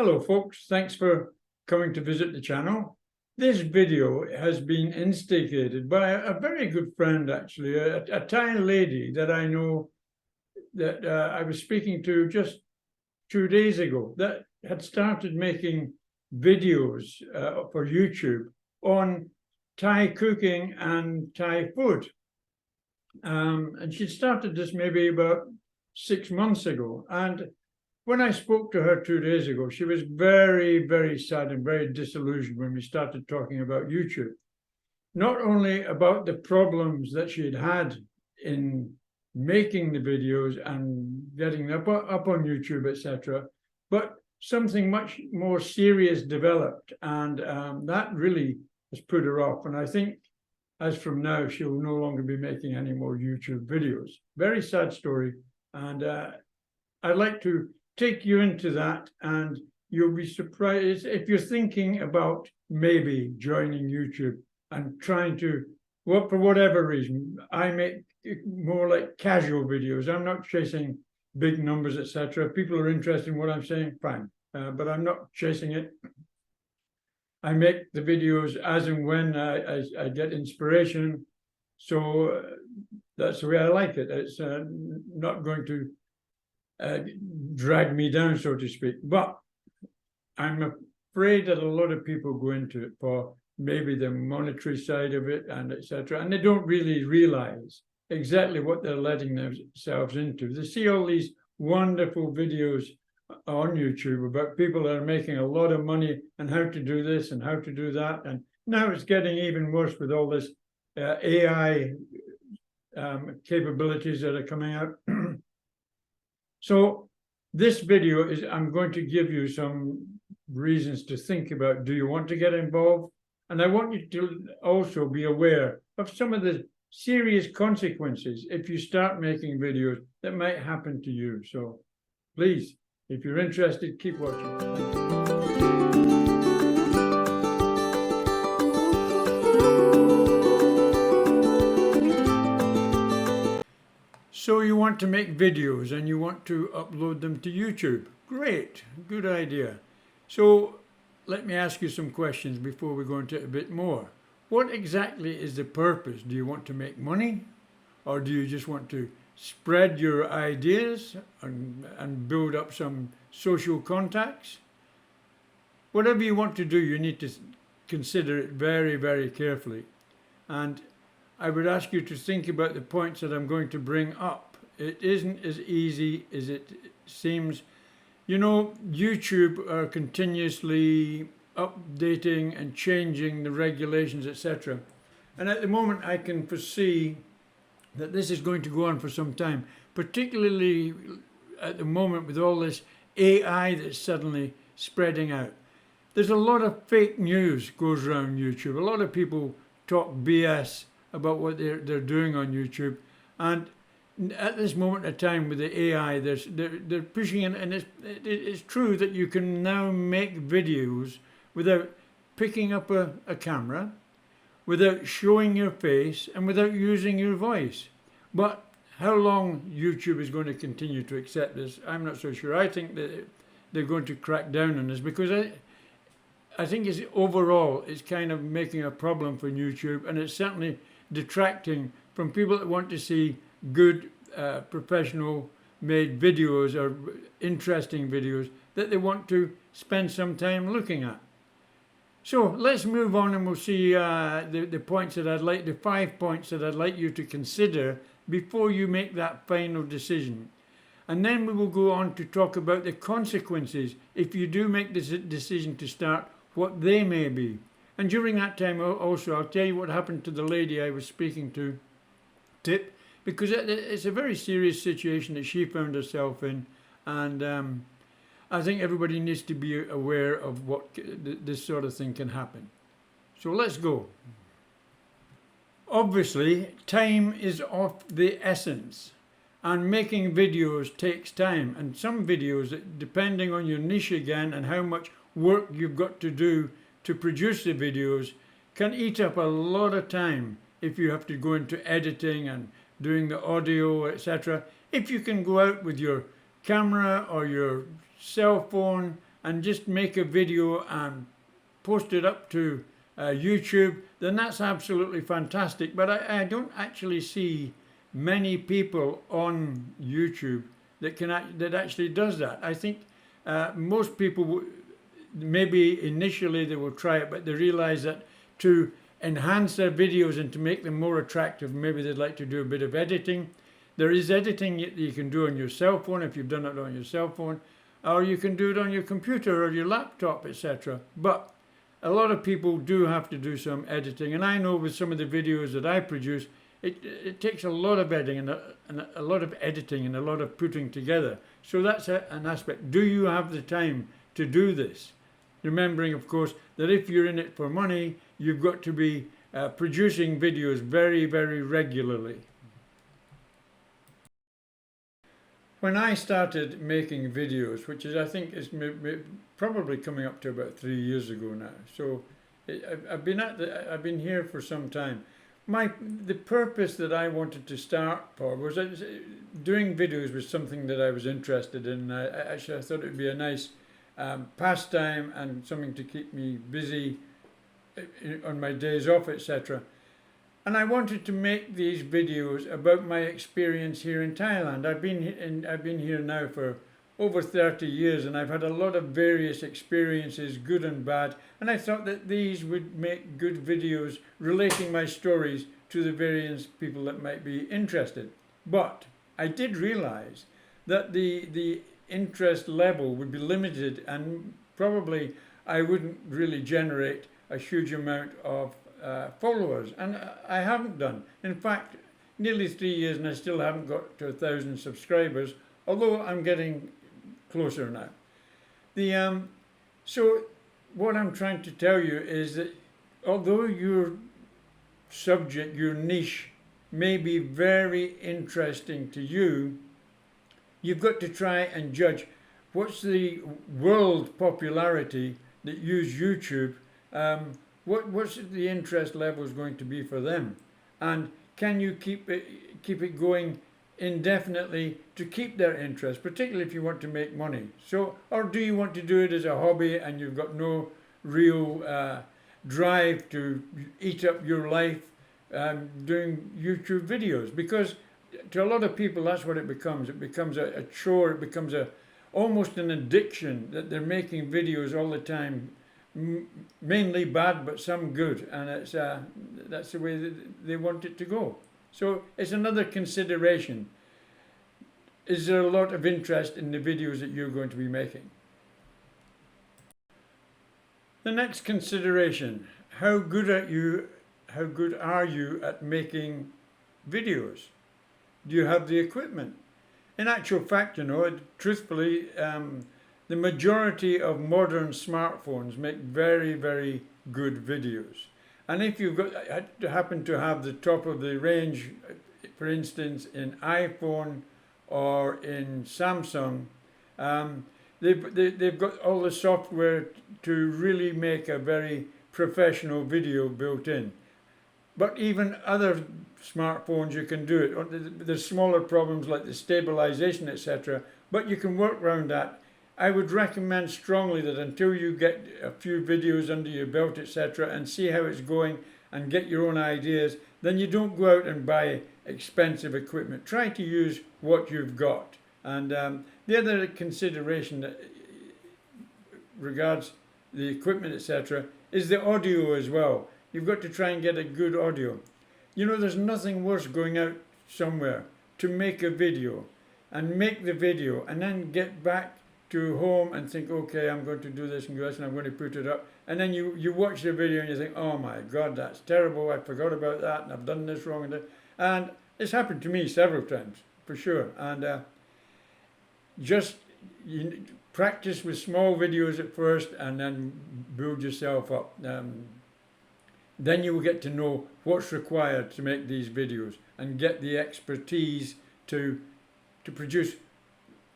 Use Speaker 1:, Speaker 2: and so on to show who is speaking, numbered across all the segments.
Speaker 1: Hello folks, thanks for coming to visit the channel. This video has been instigated by a very good friend actually, a Thai lady that I know that I was speaking to just 2 days ago that had started making videos for YouTube on Thai cooking and Thai food. And she started this maybe about 6 months ago. And when I spoke to her 2 days ago, she was very, very sad and very disillusioned when we started talking about YouTube. Not only about the problems that she had had in making the videos and getting them up on YouTube, etc., but something much more serious developed, and that really has put her off. And I think as from now, she will no longer be making any more YouTube videos. Very sad story. And I'd like to take you into that, and you'll be surprised if you're thinking about maybe joining YouTube and trying to, well, for whatever reason. I make more like casual videos. I'm not chasing big numbers, etc. If people are interested in what I'm saying, fine, but I'm not chasing it. I make the videos as and when I get inspiration, so that's the way I like it. It's not going to drag me down, so to speak. But I'm afraid that a lot of people go into it for maybe the monetary side of it and etc., and they don't really realize exactly what they're letting themselves into. They see all these wonderful videos on YouTube about people that are making a lot of money and how to do this and how to do that, and now it's getting even worse with all this AI capabilities that are coming out. So this video is, I'm going to give you some reasons to think about, do you want to get involved? And I want you to also be aware of some of the serious consequences if you start making videos that might happen to you. So please, if you're interested, keep watching. Thank you. So you want to make videos and you want to upload them to YouTube. Great, good idea. So let me ask you some questions before we go into it a bit more. What exactly is the purpose? Do you want to make money? Or do you just want to spread your ideas and build up some social contacts? Whatever you want to do, you need to consider it very, very carefully. And I would ask you to think about the points that I'm going to bring up. It isn't as easy as it seems. You know, YouTube are continuously updating and changing the regulations, etc. And at the moment, I can foresee that this is going to go on for some time, particularly at the moment with all this AI that's suddenly spreading out. There's a lot of fake news goes around YouTube. A lot of people talk BS about what they're doing on YouTube, and at this moment of time with the AI, they're pushing in, and it's true that you can now make videos without picking up a camera, without showing your face, and without using your voice. But how long YouTube is going to continue to accept this, I'm not so sure. I think that they're going to crack down on this, because I think it's overall it's kind of making a problem for YouTube, and it's certainly detracting from people that want to see good professional made videos or interesting videos that they want to spend some time looking at. So let's move on, and we'll see the points that the 5 points that I'd like you to consider before you make that final decision. And then we will go on to talk about the consequences if you do make this decision to start, what they may be. And during that time also, I'll tell you what happened to the lady I was speaking to, Tip, because it's a very serious situation that she found herself in, and I think everybody needs to be aware of what this sort of thing can happen. So let's go. Obviously, time is of the essence, and making videos takes time, and some videos, depending on your niche again and how much work you've got to do to produce the videos, can eat up a lot of time if you have to go into editing and doing the audio, etc. If you can go out with your camera or your cell phone and just make a video and post it up to YouTube, then that's absolutely fantastic. But I don't actually see many people on YouTube that actually does that. I think most people maybe initially they will try it, but they realize that to enhance their videos and to make them more attractive, maybe they'd like to do a bit of editing. There is editing that you can do on your cell phone if you've done it on your cell phone, or you can do it on your computer or your laptop, etc. But a lot of people do have to do some editing, and I know with some of the videos that I produce, it takes a lot of editing and a lot of editing and a lot of putting together. So that's an aspect. Do you have the time to do this? Remembering, of course, that if you're in it for money, you've got to be producing videos very, very regularly. When I started making videos, which is I think is probably coming up to about 3 years ago now, so I've been here for some time. The purpose that I wanted to start for was doing videos was something that I was interested in. I thought it would be a nice pastime and something to keep me busy on my days off, etc. And I wanted to make these videos about my experience here in Thailand. I've been here now for over 30 years, and I've had a lot of various experiences, good and bad, and I thought that these would make good videos relating my stories to the various people that might be interested. But I did realize that the interest level would be limited, and probably I wouldn't really generate a huge amount of followers, and I haven't done. In fact, nearly 3 years and I still haven't got to 1,000 subscribers, although I'm getting closer now. So what I'm trying to tell you is that although your subject, your niche, may be very interesting to you, you've got to try and judge what's the world popularity that use YouTube. What's the interest levels going to be for them, and can you keep it going indefinitely to keep their interest, particularly if you want to make money? So, or do you want to do it as a hobby and you've got no real drive to eat up your life doing YouTube videos? Because to a lot of people that's what it becomes. It becomes a chore. It becomes almost an addiction that they're making videos all the time, mainly bad but some good, and that's the way that they want it to go. So it's another consideration. Is there a lot of interest in the videos that you're going to be making? The next consideration: how good are you at making videos? Do you have the equipment? In actual fact, truthfully, the majority of modern smartphones make very, very good videos. And if you've happen to have the top of the range, for instance, in iPhone or in Samsung, they've got all the software to really make a very professional video built in. But even other smartphones, you can do it. There's smaller problems like the stabilization, etc. But you can work around that. I would recommend strongly that until you get a few videos under your belt, etc., and see how it's going and get your own ideas, then you don't go out and buy expensive equipment. Try to use what you've got. And the other consideration that regards the equipment, etc., is the audio as well. You've got to try and get a good audio. There's nothing worse going out somewhere to make a video and make the video and then get back to home and think, okay, I'm going to do this and I'm going to put it up. And then you watch the video and you think, oh my God, that's terrible. I forgot about that and I've done this wrong. And it's happened to me several times, for sure. And just practice with small videos at first and then build yourself up. Then you will get to know what's required to make these videos and get the expertise to produce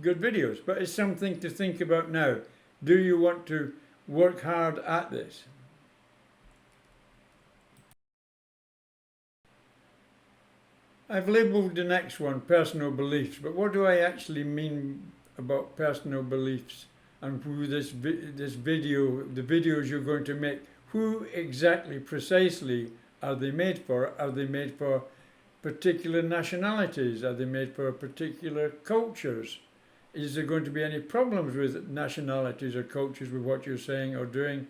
Speaker 1: good videos. But it's something to think about now. Do you want to work hard at this? I've labelled the next one personal beliefs, but what do I actually mean about personal beliefs? and who the videos you're going to make, who exactly, precisely are they made for? Are they made for particular nationalities? Are they made for particular cultures? Is there going to be any problems with nationalities or cultures with what you're saying or doing?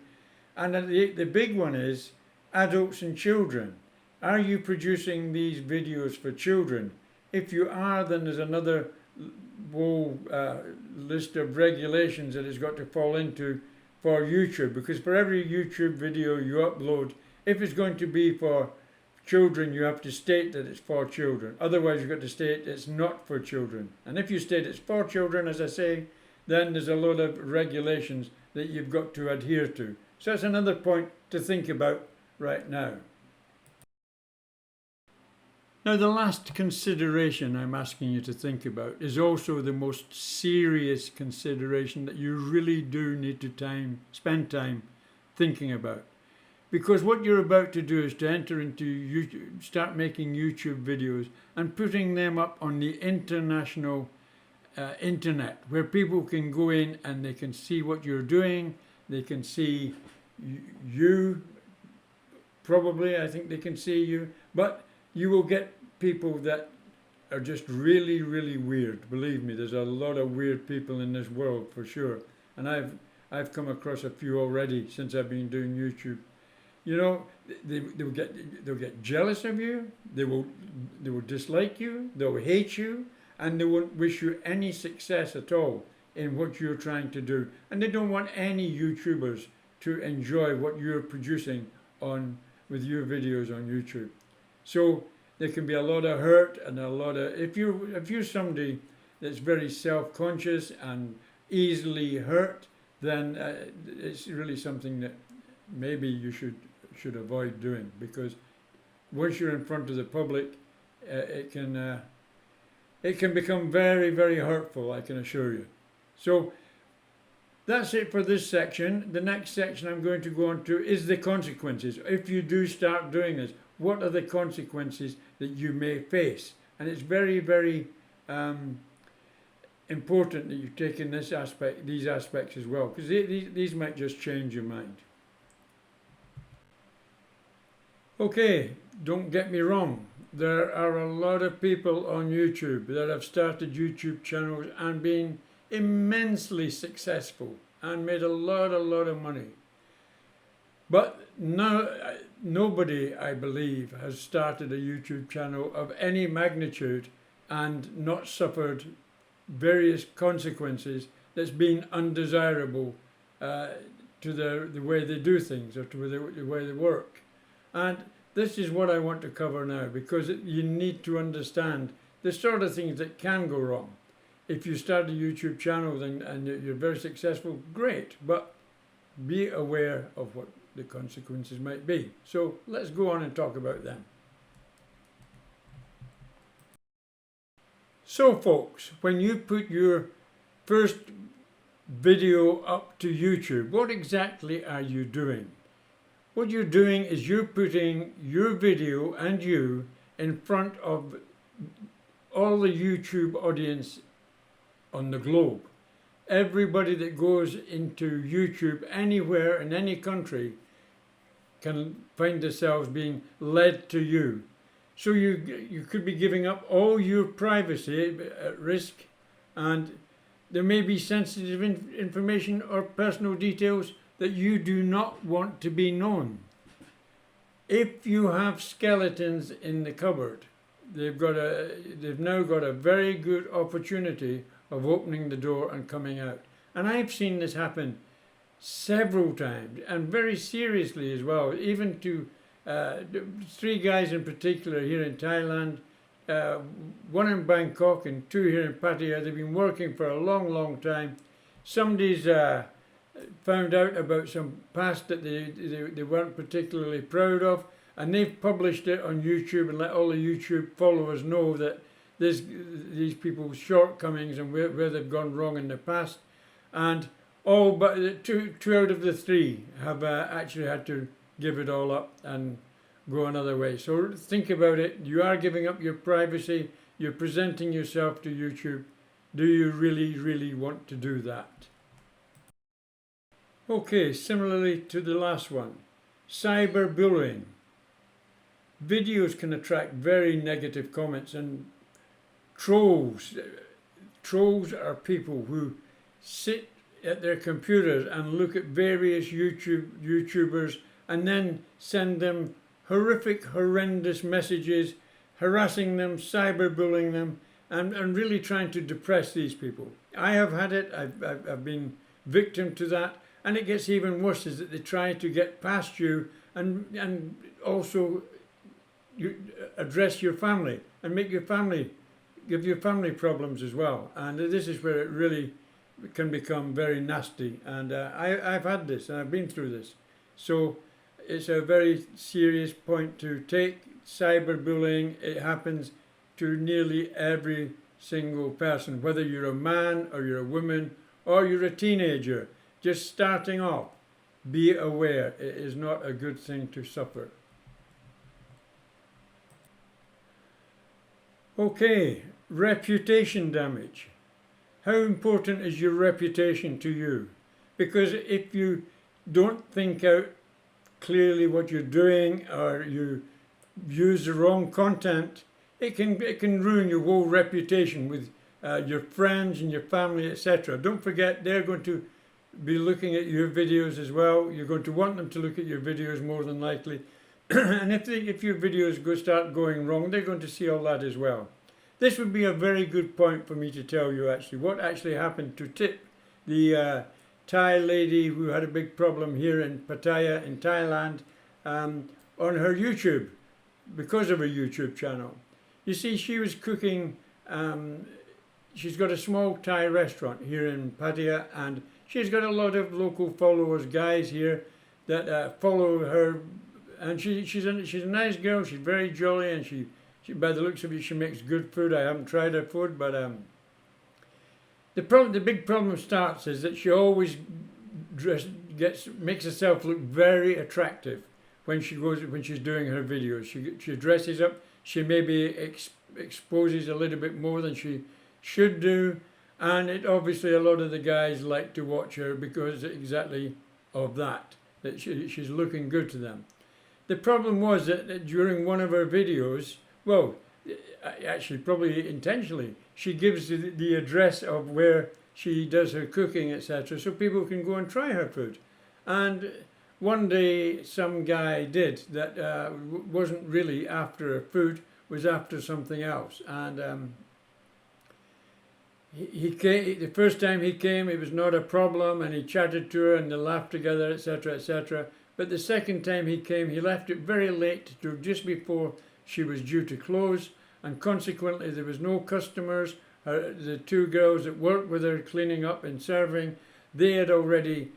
Speaker 1: And the big one is adults and children. Are you producing these videos for children? If you are, then there's another whole list of regulations that it's got to fall into for YouTube, because for every YouTube video you upload, if it's going to be for children, you have to state that it's for children. Otherwise, you've got to state it's not for children. And if you state it's for children, as I say, then there's a lot of regulations that you've got to adhere to. So that's another point to think about right now. Now, the last consideration I'm asking you to think about is also the most serious consideration that you really do need to spend time thinking about. Because what you're about to do is to enter into YouTube, start making YouTube videos and putting them up on the international internet, where people can go in and they can see what you're doing. They can see you, probably, I think they can see you, but you will get people that are just really, really weird. Believe me, there's a lot of weird people in this world for sure. And I've come across a few already since I've been doing YouTube. You know, they'll get jealous of you, they will dislike you, they'll hate you, and they won't wish you any success at all in what you're trying to do. And they don't want any YouTubers to enjoy what you're producing with your videos on YouTube. So there can be a lot of hurt and a lot of, if you're somebody that's very self-conscious and easily hurt, then it's really something that maybe you should avoid doing, because once you're in front of the public, it can become very, very hurtful, I can assure you. So that's it for this section. The next section I'm going to go on to is the consequences. If you do start doing this, what are the consequences that you may face? And it's very, very important that you take in these aspects as well, because these might just change your mind. Okay, don't get me wrong. There are a lot of people on YouTube that have started YouTube channels and been immensely successful and made a lot of money. But nobody, I believe, has started a YouTube channel of any magnitude and not suffered various consequences that's been undesirable to the way they do things or to the way they work. And this is what I want to cover now, because you need to understand the sort of things that can go wrong. If you start a YouTube channel and you're very successful, great, but be aware of what the consequences might be. So let's go on and talk about them. So folks, when you put your first video up to YouTube, what exactly are you doing? What you're doing is you're putting your video and you in front of all the YouTube audience on the globe. Everybody that goes into YouTube anywhere in any country can find themselves being led to you. So you could be giving up all your privacy at risk, and there may be sensitive information or personal details that you do not want to be known. If you have skeletons in the cupboard, they've now got a very good opportunity of opening the door and coming out. And I've seen this happen several times, and very seriously as well, even to 3 guys in particular here in Thailand, 1 in Bangkok and 2 here in Pattaya. They've been working for a long time. Somebody's found out about some past that they weren't particularly proud of, and they've published it on YouTube and let all the YouTube followers know that there's these people's shortcomings and where they've gone wrong in the past. And all but two out of the 3 have actually had to give it all up and go another way. So think about it. You are giving up your privacy. You're presenting yourself to YouTube. Do you really want to do that? Okay, similarly to the last one, cyberbullying. Videos can attract very negative comments, and trolls. Trolls are people who sit at their computers and look at various YouTubers and then send them horrific, horrendous messages, harassing them, cyberbullying them, and really trying to depress these people. I have had it. I've been victim to that, and it gets even worse. Is that they try to get past you and also address your family and make your family, give your family problems as well. And this is where it really can become very nasty. And I've had this and I've been through this. So it's a very serious point to take. Cyberbullying, it happens to nearly every single person, whether you're a man or you're a woman or you're a teenager. Just starting off, be aware it is not a good thing to suffer. Okay, reputation damage. How important is your reputation to you? Because if you don't think out clearly what you're doing, or you use the wrong content, it can ruin your whole reputation with your friends and your family, etc. Don't forget, they're going to be looking at your videos as well. You're going to want them to look at your videos more than likely. And if your videos start going wrong, they're going to see all that as well. This would be a very good point for me to tell you actually what actually happened to Tip, the Thai lady who had a big problem here in Pattaya in Thailand, on her YouTube, because of her YouTube channel. You see, she was cooking, she's got a small Thai restaurant here in Pattaya, and she's got a lot of local followers, guys here, that follow her, and she's a nice girl. She's very jolly, and she by the looks of it, she makes good food. I haven't tried her food, but the big problem starts is that she always makes herself look very attractive when she's doing her videos. She dresses up. She maybe exposes a little bit more than she should do, and it obviously a lot of the guys like to watch her because exactly of that she's looking good to them. The problem was that during one of her videos, well, actually probably intentionally, she gives the address of where she does her cooking, etc., so people can go and try her food. And one day some guy did that, wasn't really after her food, was after something else. And he came, the first time he came, it was not a problem, and he chatted to her and they laughed together, etc., etc. But the second time he came, he left it very late, to just before she was due to close, and consequently there was no customers. The two girls that worked with her cleaning up and serving, they had already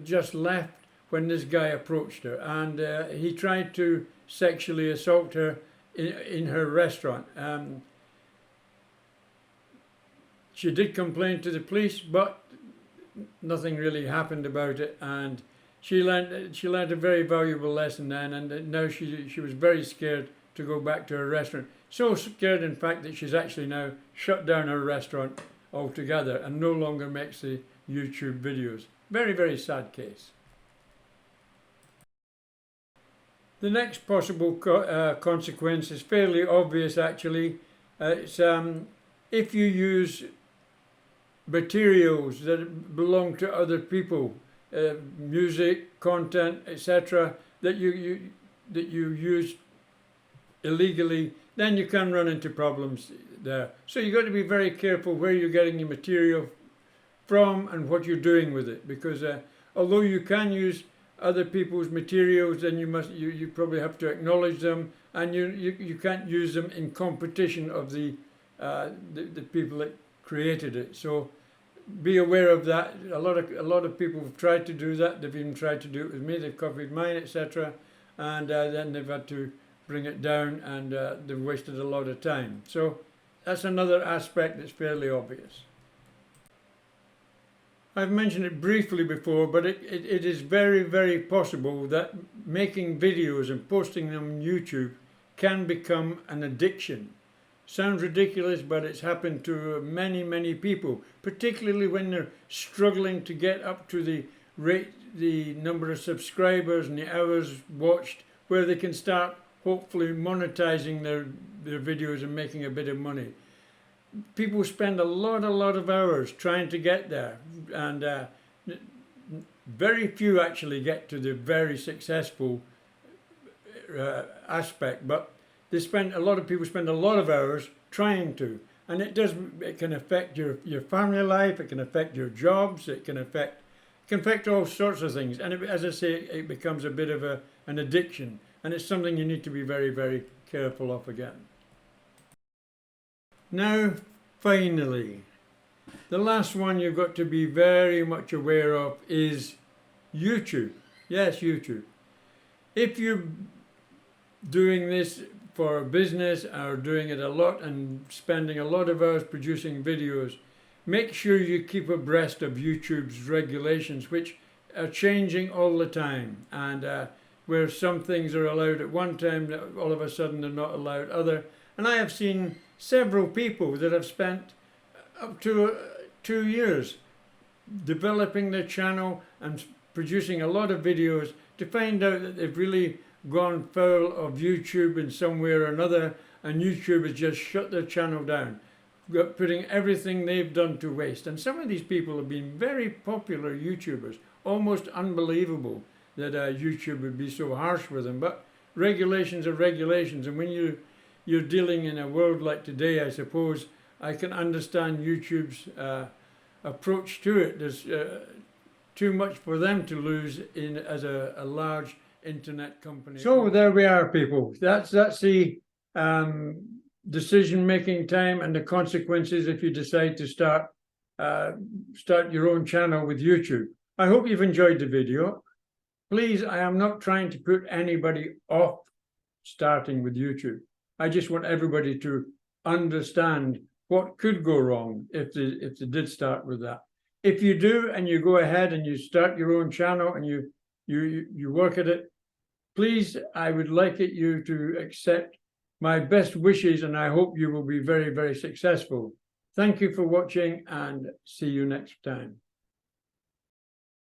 Speaker 1: just left when this guy approached her, and he tried to sexually assault her in her restaurant. She did complain to the police, but nothing really happened about it, and she learned a very valuable lesson then, and now she was very scared to go back to her restaurant. So scared, in fact, that she's actually now shut down her restaurant altogether and no longer makes the YouTube videos. Very, very sad case. The next possible consequence is fairly obvious, actually. It's if you use materials that belong to other people, music, content, etc., that you use illegally, then you can run into problems there. So you've got to be very careful where you're getting your material from and what you're doing with it, because although you can use other people's materials, then you probably have to acknowledge them, and you can't use them in competition of the people that created it. So be aware of that. A lot of people have tried to do that. They've even tried to do it with me. They've copied mine, etc., and then they've had to bring it down, and they've wasted a lot of time. So that's another aspect that's fairly obvious. I've mentioned it briefly before, but it is very, very possible that making videos and posting them on YouTube can become an addiction. Sounds ridiculous, but it's happened to many, many people, particularly when they're struggling to get up to the rate the number of subscribers and the hours watched, where they can start hopefully monetizing their videos and making a bit of money. People spend a lot of hours trying to get there, and very few actually get to the very successful aspect, but a lot of people spend a lot of hours trying to, and it can affect your family life, it can affect your jobs, it can affect all sorts of things, and as I say, it becomes a bit of an addiction, and it's something you need to be very careful of again. Now, finally, the last one you've got to be very much aware of is YouTube. Yes, YouTube. If you're doing this for business or doing it a lot and spending a lot of hours producing videos, make sure you keep abreast of YouTube's regulations, which are changing all the time, and where some things are allowed at one time, all of a sudden they're not allowed other. And I have seen several people that have spent up to 2 years developing their channel and producing a lot of videos to find out that they've really gone foul of YouTube in some way or another, and YouTube has just shut their channel down, putting everything they've done to waste. And some of these people have been very popular YouTubers, almost unbelievable that YouTube would be so harsh with them. But regulations are regulations, and when you're dealing in a world like today, I suppose I can understand YouTube's approach to it. There's too much for them to lose as a large internet company. So there we are, people. That's the decision-making time and the consequences if you decide to start your own channel with YouTube. I hope you've enjoyed the video. Please, I am not trying to put anybody off starting with YouTube. I just want everybody to understand what could go wrong if they did start with that. If you do, and you go ahead and you start your own channel and you work at it, please, I would like you to accept my best wishes, and I hope you will be very successful. Thank you for watching, and see you next time.